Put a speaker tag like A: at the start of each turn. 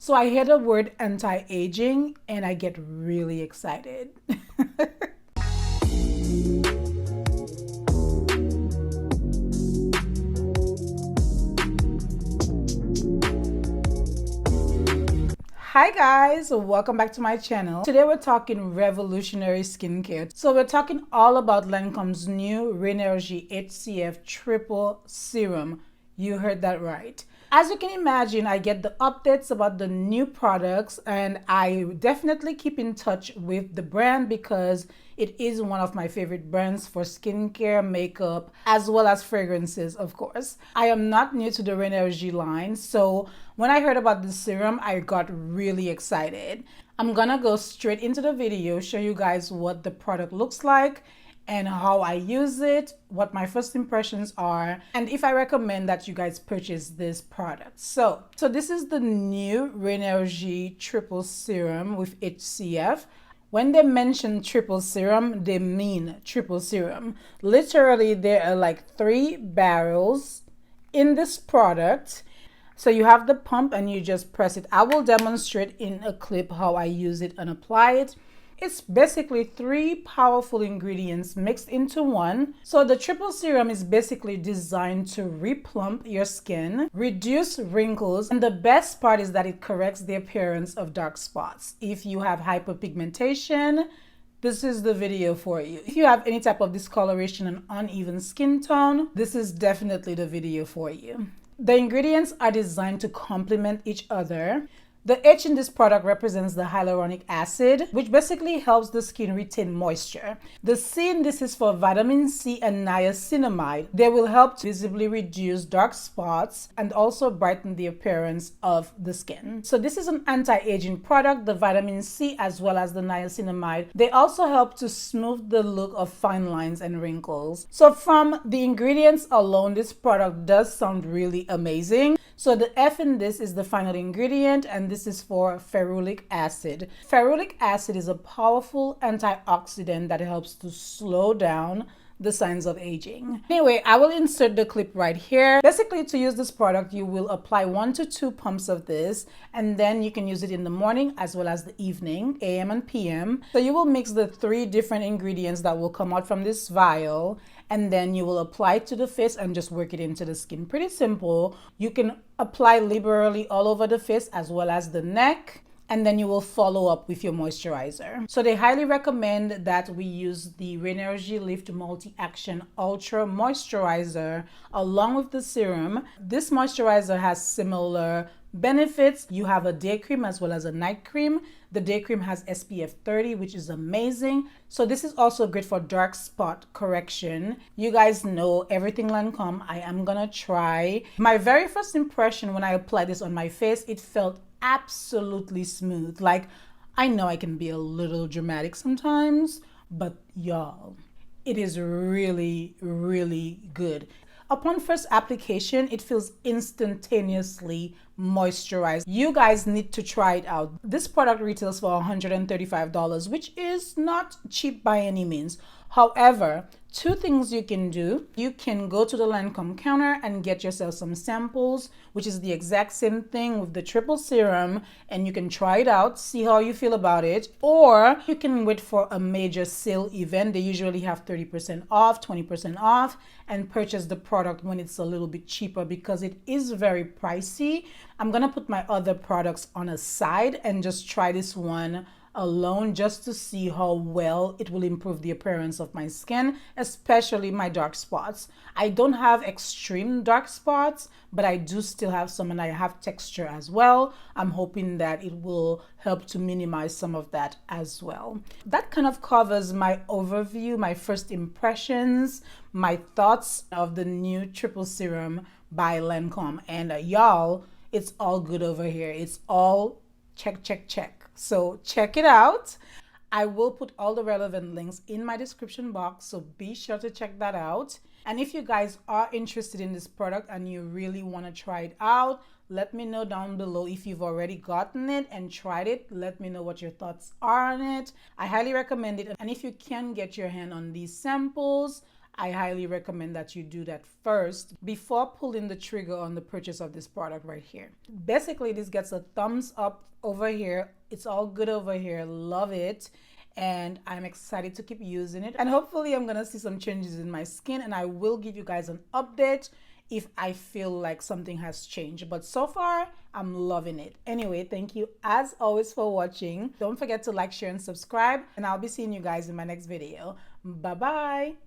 A: So I hear the word anti-aging and I get really excited. Hi guys, welcome back to my channel. Today we're talking revolutionary skincare. So we're talking all about Lancôme's new Rénergie H.C.F triple serum. You heard that right. As you can imagine, I get the updates about the new products and I definitely keep in touch with the brand because it is one of my favorite brands for skincare, makeup, as well as fragrances, of course. I am not new to the Rénergie line, so when I heard about this serum, I got really excited. I'm gonna go straight into the video, show you guys what the product looks like and how I use it, what my first impressions are, and if I recommend that you guys purchase this product. So this is the new Rénergie triple serum with H.C.F. When they mention triple serum, they mean triple serum. Literally, there are like 3 barrels in this product. So you have the pump and you just press it. I will demonstrate in a clip how I use it and apply it. It's basically 3 powerful ingredients mixed into one. So the triple serum is basically designed to replump your skin, reduce wrinkles, and the best part is that it corrects the appearance of dark spots. If you have hyperpigmentation, this is the video for you. If you have any type of discoloration and uneven skin tone, this is definitely the video for you. The ingredients are designed to complement each other. The H in this product represents the hyaluronic acid, which basically helps the skin retain moisture. The C in this is for vitamin C and niacinamide. They will help to visibly reduce dark spots and also brighten the appearance of the skin. So this is an anti-aging product. The vitamin C as well as the niacinamide, they also help to smooth the look of fine lines and wrinkles. So from the ingredients alone, this product does sound really amazing. So the F in this is the final ingredient, and this is for ferulic acid. Ferulic acid is a powerful antioxidant that helps to slow down the signs of aging. Anyway, I will insert the clip right here. Basically, to use this product, you will apply 1 to 2 pumps of this, and then you can use it in the morning as well as the evening, AM and PM. So you will mix the 3 different ingredients that will come out from this vial, and then you will apply it to the face and just work it into the skin. Pretty simple. You can apply liberally all over the face as well as the neck, and then you will follow up with your moisturizer. So they highly recommend that we use the Rénergie Lift Multi-Action Ultra Moisturizer along with the serum. This moisturizer has similar benefits. You have a day cream as well as a night cream. The day cream has SPF 30, which is amazing. So this is also great for dark spot correction. You guys know everything Lancôme. I am gonna try. My very first impression when I applied this on my face, it felt absolutely smooth. Like, I know I can be a little dramatic sometimes, but y'all, it is really, really good. Upon first application, it feels instantaneously moisturized. You guys need to try it out. This product retails for $135, which is not cheap by any means. However, 2 things you can do. You can go to the Lancôme counter and get yourself some samples, which is the exact same thing with the triple serum, and you can try it out, see how you feel about it. Or you can wait for a major sale event. They usually have 30% off, 20% off, and purchase the product when it's a little bit cheaper because it is very pricey. I'm gonna put my other products on a side and just try this one alone just to see how well it will improve the appearance of my skin, especially my dark spots. I don't have extreme dark spots, but I do still have some, and I have texture as well. I'm hoping that it will help to minimize some of that as well. That kind of covers my overview, my first impressions, my thoughts of the new triple serum by Lancôme. And y'all, it's all good over here. It's all check, check, check. So check it out. I will put all the relevant links in my description box, so be sure to check that out. And if you guys are interested in this product and you really want to try it out, let me know down below. If you've already gotten it and tried it, let me know what your thoughts are on it. I highly recommend it. And if you can get your hand on these samples, I highly recommend that you do that first before pulling the trigger on the purchase of this product right here. Basically, this gets a thumbs up over here. It's all good over here. Love it. And I'm excited to keep using it. And hopefully I'm gonna see some changes in my skin, and I will give you guys an update if I feel like something has changed. But so far, I'm loving it. Anyway, thank you as always for watching. Don't forget to like, share, and subscribe. And I'll be seeing you guys in my next video. Bye-bye.